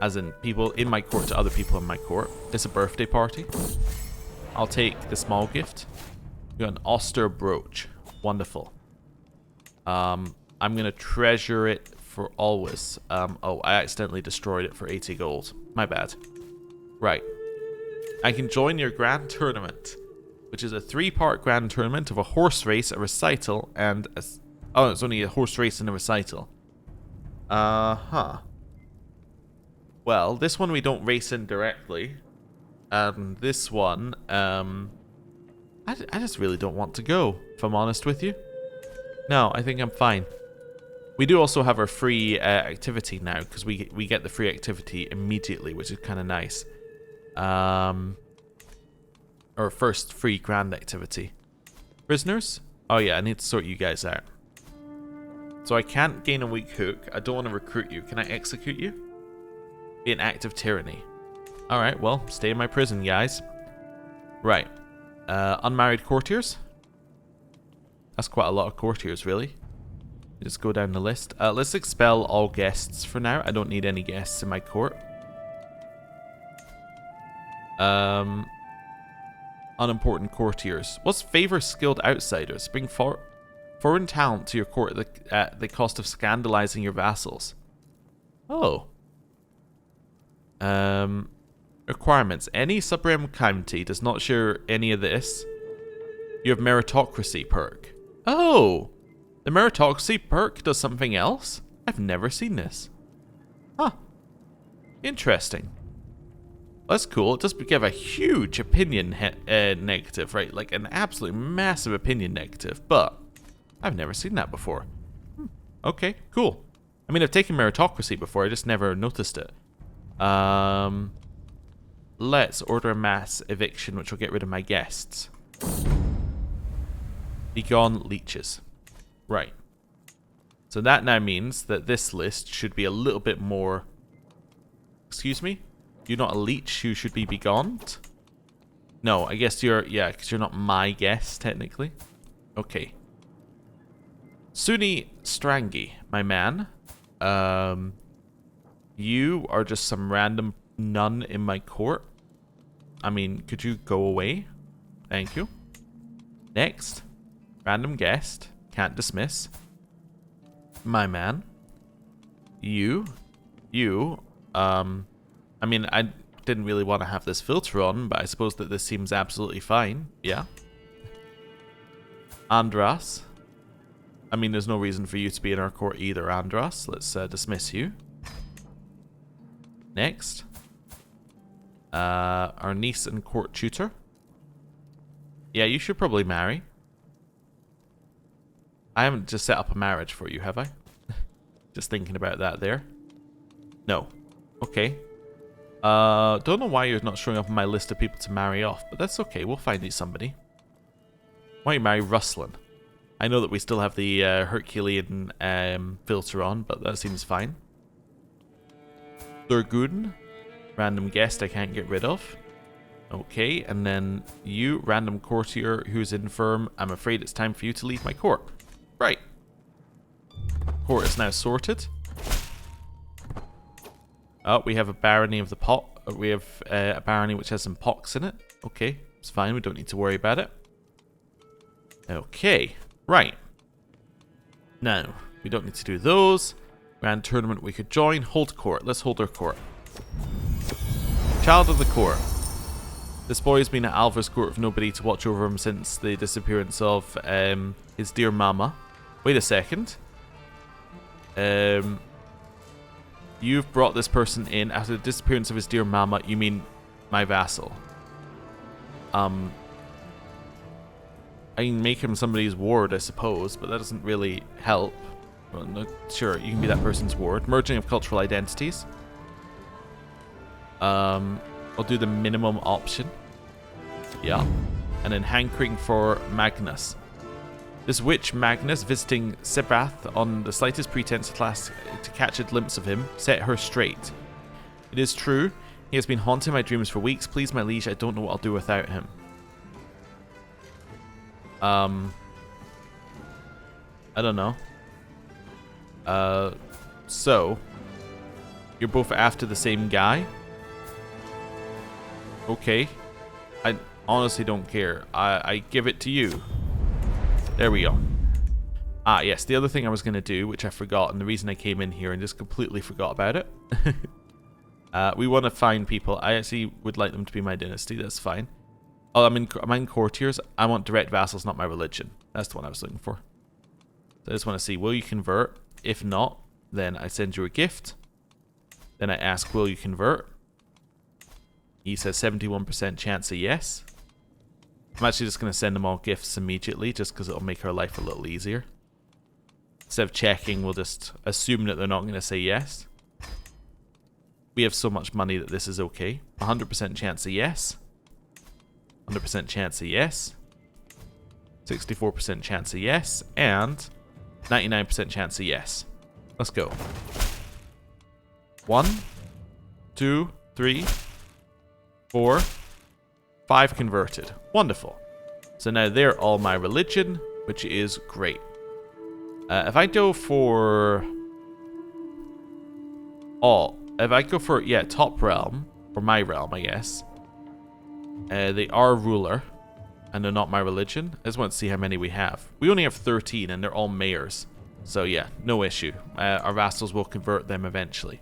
A: As in, people in my court to other people in my court. It's a birthday party. I'll take the small gift. You got an Oster brooch. Wonderful. I'm gonna treasure it for always. Oh, I accidentally destroyed it for 80 gold. My bad. Right. I can join your grand tournament, which is a 3-part grand tournament of a horse race, a recital, and a... Oh, it's only a horse race and a recital. Uh-huh. Well, this one we don't race in directly. This one, I just really don't want to go, if I'm honest with you. No, I think I'm fine. We do also have our free activity now, because we get the free activity immediately, which is kind of nice. Our first free grand activity. Prisoners? Oh yeah, I need to sort you guys out. So I can't gain a weak hook. I don't want to recruit you. Can I execute you? Be an act of tyranny. Alright, well, stay in my prison, guys. Right. Unmarried courtiers? That's quite a lot of courtiers, really. Just go down the list. Let's expel all guests for now. I don't need any guests in my court. Unimportant courtiers. What's favor skilled outsiders? Bring foreign talent to your court at the cost of scandalizing your vassals. Oh. Requirements. Any sub-realm county does not share any of this. You have meritocracy perk. Oh! The meritocracy perk does something else? I've never seen this. Huh. Interesting. That's cool. It does give a huge opinion negative, right? Like an absolutely massive opinion negative. But I've never seen that before. Okay, cool. I mean, I've taken meritocracy before. I just never noticed it. Let's order a mass eviction, which will get rid of my guests. Begone leeches. Right. So that now means that this list should be a little bit more... Excuse me? You're not a leech, you should be begone? No, I guess you're... Yeah, because you're not my guest, technically. Okay. Suni Strangi, my man. You are just some random nun in my court. I mean, could you go away? Thank you. Next. Random guest. Can't dismiss. My man. You. I mean, I didn't really want to have this filter on, but I suppose that this seems absolutely fine. Yeah. Andras. I mean, there's no reason for you to be in our court either, Andras. Let's dismiss you. Next. Our niece and court tutor. Yeah, you should probably marry. I haven't just set up a marriage for you, have I? Just thinking about that there. No. Okay. Don't know why you're not showing up on my list of people to marry off, but that's okay. We'll find you somebody. Why don't you marry Ruslan? I know that we still have the Herculean filter on, but that seems fine. Thurguden. Random guest I can't get rid of. Okay, and then you, random courtier who's infirm. I'm afraid it's time for you to leave my court. Right. Court is now sorted. Oh, we have a barony of the pot. We have a barony which has some pox in it. Okay, it's fine. We don't need to worry about it. Okay, right. Now, we don't need to do those. Grand tournament we could join. Hold court. Let's hold our court. Child of the court. This boy has been at Alva's court with nobody to watch over him since the disappearance of his dear mama. Wait a second. You've brought this person in after the disappearance of his dear mama. You mean my vassal? I can make him somebody's ward, I suppose, but that doesn't really help. Well, no, sure, you can be that person's ward. Merging of cultural identities. I'll do the minimum option. Yeah. And then hankering for Magnus. This witch Magnus visiting Sebath on the slightest pretense to catch a glimpse of him, set her straight. It is true, he has been haunting my dreams for weeks. Please, my liege, I don't know what I'll do without him. I don't know. So, you're both after the same guy? Okay. I honestly don't care. I give it to you. There we go. Ah, yes, the other thing I was going to do, which I forgot, and the reason I came in here and just completely forgot about it. We want to find people. I actually would like them to be my dynasty. That's fine. Oh, am I in courtiers? I want direct vassals, not my religion. That's the one I was looking for. So I just want to see, will you convert? If not, then I send you a gift. Then I ask, will you convert? He says 71% chance of yes. I'm actually just going to send them all gifts immediately, just because it'll make our life a little easier. Instead of checking, we'll just assume that they're not going to say yes. We have so much money that this is okay. 100% chance of yes. 100% chance of yes. 64% chance of yes. And 99% chance of yes. Let's go. 1, 2, 3, 4, 5 converted. Wonderful. So now they're all my religion, which is great. If I go for... top realm, or my realm, I guess. They are ruler, and they're not my religion. I just want to see how many we have. We only have 13, and they're all mayors. So yeah, no issue. Our vassals will convert them eventually.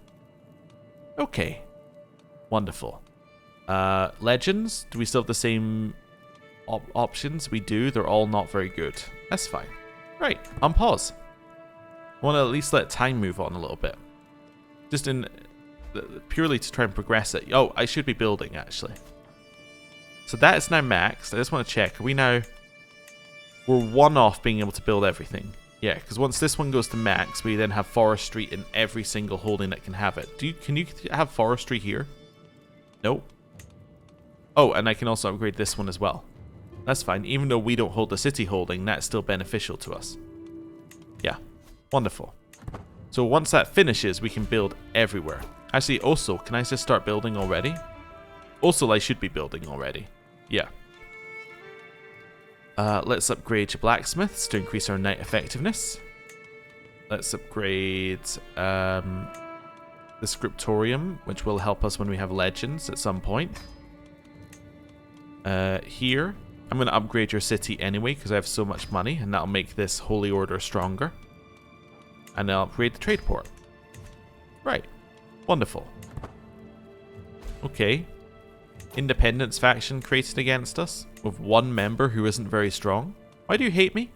A: Okay. Wonderful. Legends, do we still have the same options? We do. They're all not very good. That's fine. Right, on pause. I want to at least let time move on a little bit. Just in purely to try and progress it. Oh, I should be building, actually. So that is now maxed. I just want to check. Are we now... We're one off being able to build everything. Yeah, because once this one goes to max, we then have forestry in every single holding that can have it. Can you have forestry here? Nope. Oh, and I can also upgrade this one as well. That's fine. Even though we don't hold the city holding, that's still beneficial to us. Yeah, wonderful. So once that finishes, we can build everywhere. Actually, also, can I just start building already? Also, I should be building already. Yeah. Let's upgrade your blacksmiths to increase our knight effectiveness. Let's upgrade the scriptorium, which will help us when we have legends at some point. Here, I'm going to upgrade your city anyway because I have so much money, and that'll make this holy order stronger. And I'll upgrade the trade port. Right. Wonderful. Okay. Independence faction created against us with one member who isn't very strong. Why do you hate me?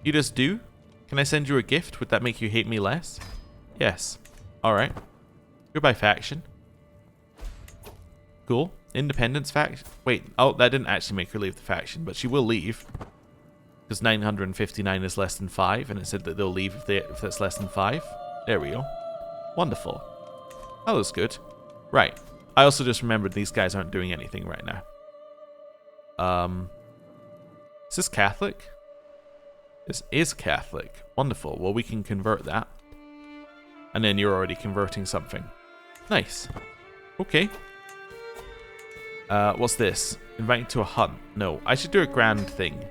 A: You just do? Can I send you a gift? Would that make you hate me less? Yes. Alright. Goodbye, faction. Cool. Independence faction. Wait. Oh, that didn't actually make her leave the faction, but she will leave. Because 959 is less than 5, and it said that they'll leave if that's less than 5. There we go. Wonderful. That looks good. Right. I also just remembered these guys aren't doing anything right now. Is this Catholic? This is Catholic. Wonderful. Well, we can convert that. And then you're already converting something. Nice. Okay. What's this? Inviting to a hunt. No, I should do a grand thing.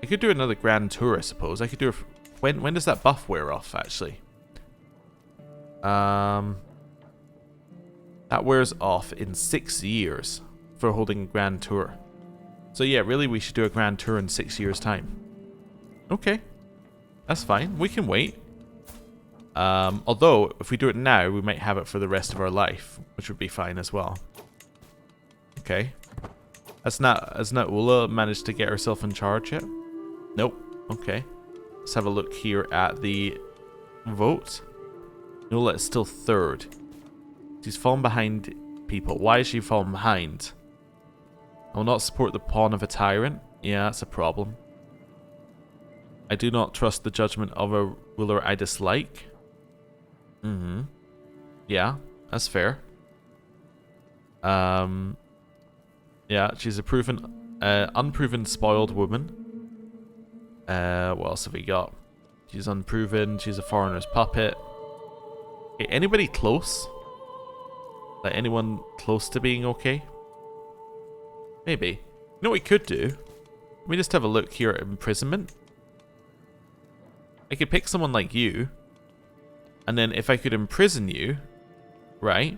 A: I could do another grand tour, I suppose. I could do a... When does that buff wear off, actually? That wears off in 6 years for holding a grand tour. So yeah, really we should do a grand tour in 6 years' time. Okay. That's fine. We can wait. Although, if we do it now, we might have it for the rest of our life, which would be fine as well. Okay. Has Ula managed to get herself in charge yet? Nope. Okay. Let's have a look here at the vote. Ula is still third. She's fallen behind people. Why is she fallen behind? I will not support the pawn of a tyrant. Yeah, that's a problem. I do not trust the judgment of a ruler I dislike. Yeah, that's fair. Yeah, she's a unproven spoiled woman. What else have we got? She's unproven. She's a foreigner's puppet. Okay, anybody close? Like anyone close to being okay? Maybe. You know what we could do? Let me just have a look here at imprisonment. I could pick someone like you. And then if I could imprison you, right?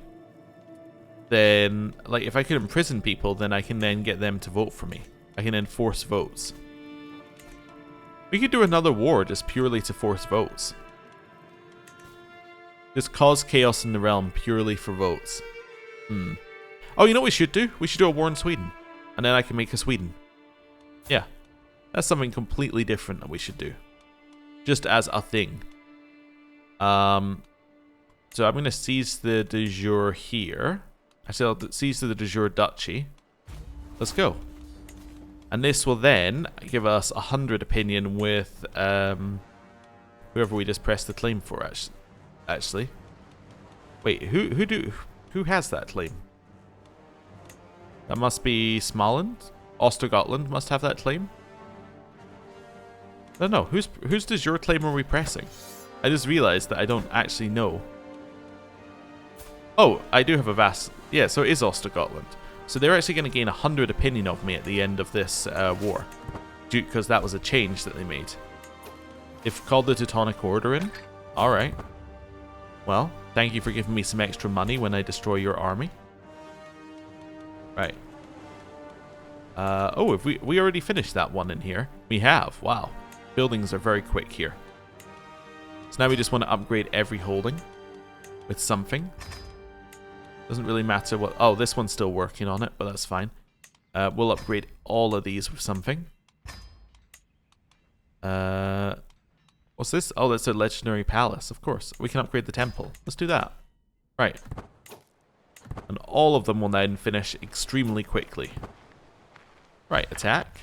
A: Then, like, if I could imprison people, then I can then get them to vote for me. I can then force votes. We could do another war just purely to force votes. Just cause chaos in the realm purely for votes. Oh, you know what we should do? We should do a war in Sweden. And then I can make a Sweden. Yeah. That's something completely different that we should do. Just as a thing. So I'm going to seize the de jure here. Actually, I'll seize the de jure duchy. Let's go. And this will then give us 100 opinion with whoever we just pressed the claim for, actually. Wait, who has that claim? That must be Småland? Östergötland must have that claim? I don't know. Whose de jure claim are we pressing? I just realized that I don't actually know. Oh, I do have a vassal. Yeah, so it is Östergötland. So they're actually going to gain 100 opinion of me at the end of this war. Because that was a change that they made. They've called the Teutonic Order in. Alright. Well, thank you for giving me some extra money when I destroy your army. Right. Oh, have we already finished that one in here? We have. Wow. Buildings are very quick here. So now we just want to upgrade every holding with something. Doesn't really matter what... Oh, this one's still working on it, but that's fine. We'll upgrade all of these with something. What's this? Oh, that's a legendary palace, of course. We can upgrade the temple. Let's do that. Right. And all of them will then finish extremely quickly. Right, attack.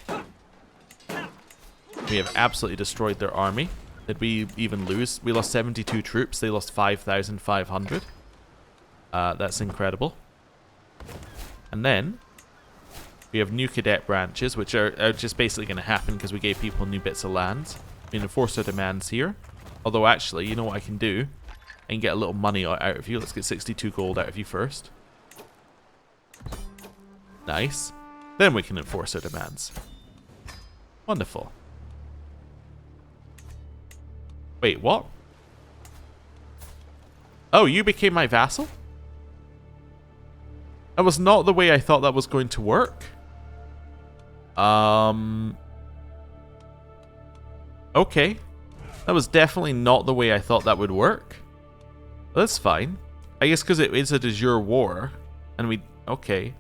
A: We have absolutely destroyed their army. Did we even lose? We lost 72 troops. They lost 5,500. That's incredible. And then we have new cadet branches, which are just basically going to happen because we gave people new bits of land. We can enforce our demands here. Although, actually, you know what I can do? I can get a little money out of you. Let's get 62 gold out of you first. Nice. Then we can enforce our demands. Wonderful. Wait, what? Oh, you became my vassal? That was not the way I thought that was going to work. Okay. That was definitely not the way I thought that would work. But that's fine. I guess because it is a de jure war. And we... Okay.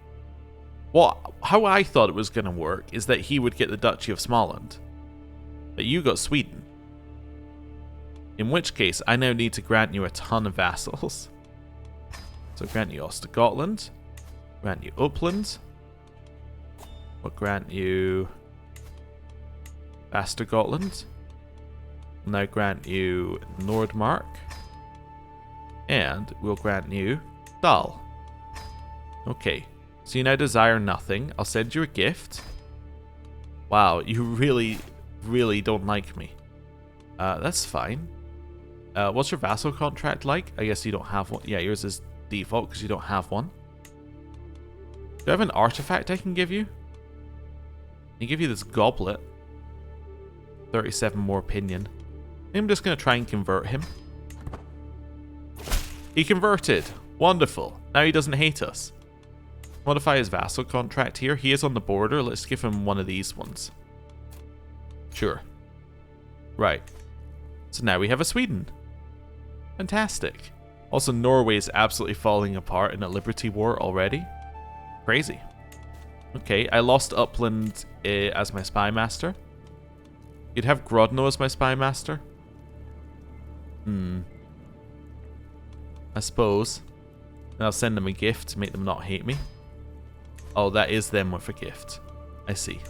A: Well, how I thought it was going to work is that he would get the Duchy of Småland. But you got Sweden. In which case, I now need to grant you a ton of vassals. So grant you Östergötland. Grant you Uppland. We'll grant you Västergötland. We'll now grant you Nordmark. And we'll grant you Dal. Okay. So you now desire nothing. I'll send you a gift. Wow, you really, really don't like me. That's fine. What's your vassal contract like? I guess you don't have one. Yeah, yours is default because you don't have one. Do I have an artifact I can give you? I can give you this goblet. 37 more opinion. I'm just going to try and convert him. He converted. Wonderful. Now he doesn't hate us. Modify his vassal contract here. He is on the border. Let's give him one of these ones. Sure. Right. So now we have a Sweden. Fantastic. Also, Norway is absolutely falling apart in a liberty war already. Crazy. Okay, I lost Uppland as my spy master. You'd have Grodno as my spy master. I suppose. And I'll send them a gift to make them not hate me. Oh, that is them with a gift. I see.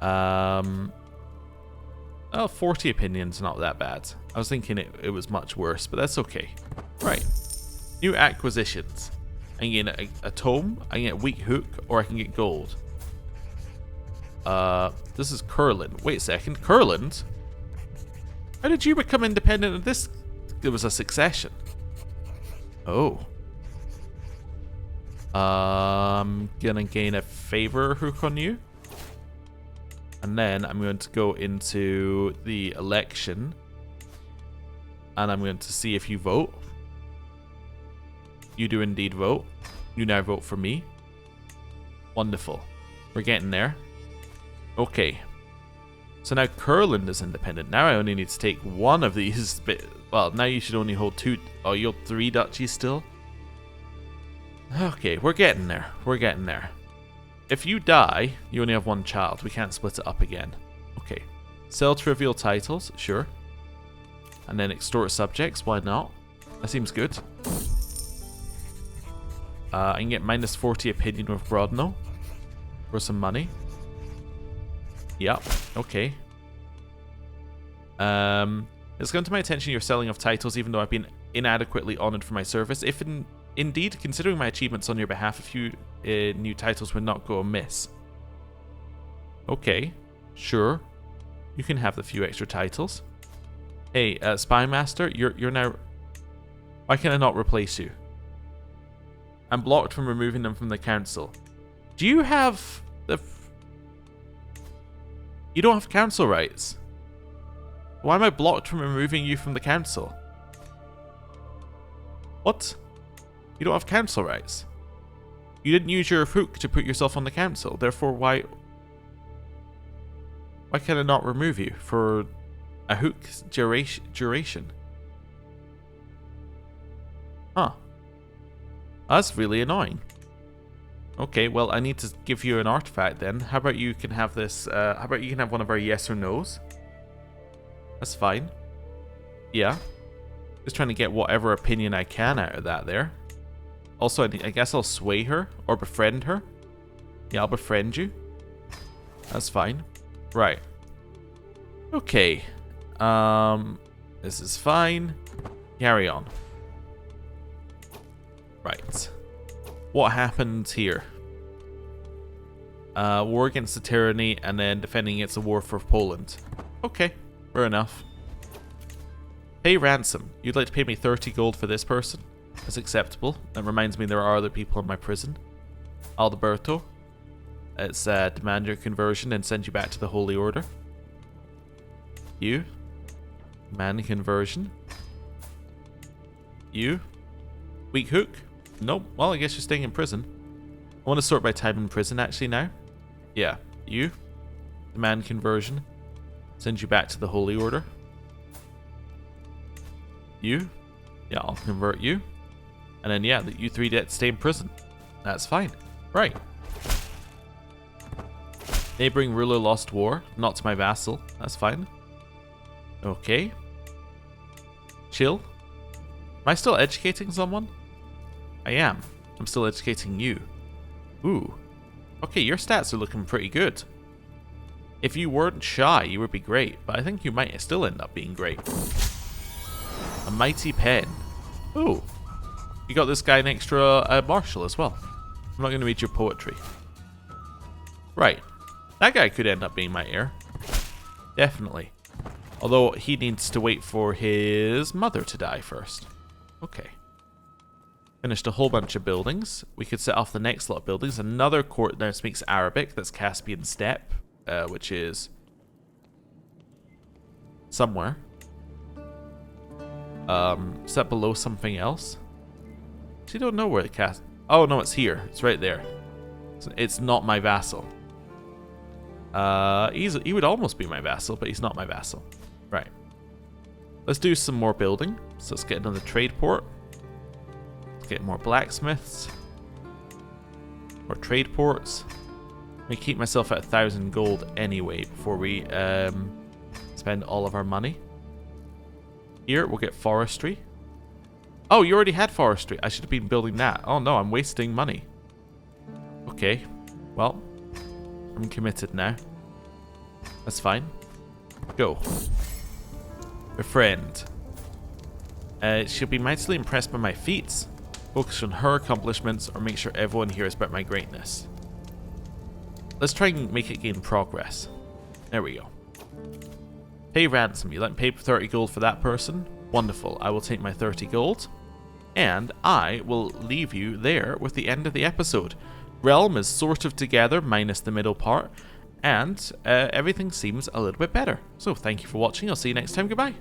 A: Well, 40 opinions, not that bad. I was thinking it was much worse, but that's okay. Right. New acquisitions. I can get a tome, I can get a weak hook, or I can get gold. This is Kurland. Wait a second, Kurland? How did you become independent of this? There was a succession. Oh. Gonna gain a favor hook on you. And then I'm going to go into the election. And I'm going to see if you vote. You do indeed vote. You now vote for me. Wonderful. We're getting there. Okay. So now Kurland is independent. Now I only need to take one of these. Well, now you should only hold two. Oh, you hold 3 duchies still? Okay, we're getting there. We're getting there. If you die, you only have 1 child. We can't split it up again. Okay. Sell trivial titles, sure. And then extort subjects, why not? That seems good. I can get minus 40 opinion with Grodno. For some money. Yep, okay. It's come to my attention you're selling off titles even though I've been inadequately honored for my service. If indeed, considering my achievements on your behalf, a few new titles would not go amiss. Okay, sure. You can have the few extra titles. Hey, Spy Master, you're now... Why can I not replace you? I'm blocked from removing them from the council. Do you have the... You don't have council rights. Why am I blocked from removing you from the council? What? You don't have council rights. You didn't use your hook to put yourself on the council. Therefore, why can I not remove you for a hook duration? Huh. That's really annoying. Okay, well, I need to give you an artifact then. How about you can have this, how about you can have one of our yes or no's? That's fine. Yeah. Just trying to get whatever opinion I can out of that there. Also, I guess I'll sway her or befriend her. Yeah, I'll befriend you. That's fine. Right. Okay. This is fine. Carry on. Right. What happened here? War against the tyranny and then defending against the war for Poland. Okay, fair enough. Pay ransom. You'd like to pay me 30 gold for this person? That's acceptable. That reminds me there are other people in my prison. Alberto. It's demand your conversion and send you back to the Holy Order. You. Demand conversion. You. Weak hook. Nope. Well, I guess you're staying in prison. I want to sort by time in prison actually now. Yeah. You. Demand conversion. Send you back to the Holy Order. You. Yeah, I'll convert you. And then, yeah, you three get to stay in prison. That's fine. Right. Neighboring ruler lost war. Not to my vassal. That's fine. Okay. Chill. Am I still educating someone? I am. I'm still educating you. Ooh. Okay, your stats are looking pretty good. If you weren't shy, you would be great. But I think you might still end up being great. A mighty pen. Ooh. You got this guy an extra marshal as well. I'm not going to read your poetry. Right. That guy could end up being my heir. Definitely. Although he needs to wait for his mother to die first. Okay. Finished a whole bunch of buildings. We could set off the next lot of buildings. Another court now speaks Arabic. That's Caspian Steppe, which is somewhere. Set below something else. Actually, don't know where the Oh no, it's here. It's right there. It's not my vassal. He would almost be my vassal, but he's not my vassal. Right. Let's do some more building. So let's get another trade port. Let's get more blacksmiths. More trade ports. Let me keep myself at 1,000 gold anyway before we spend all of our money. Here, we'll get forestry. Oh, you already had forestry. I should have been building that. Oh no, I'm wasting money. Okay. Well, I'm committed now. That's fine. Go. Befriend. She'll be mightily impressed by my feats. Focus on her accomplishments or make sure everyone hears about my greatness. Let's try and make it gain progress. There we go. Pay ransom. You let me pay 30 gold for that person? Wonderful. I will take my 30 gold. And I will leave you there with the end of the episode. Realm is sort of together, minus the middle part. And everything seems a little bit better. So thank you for watching. I'll see you next time. Goodbye.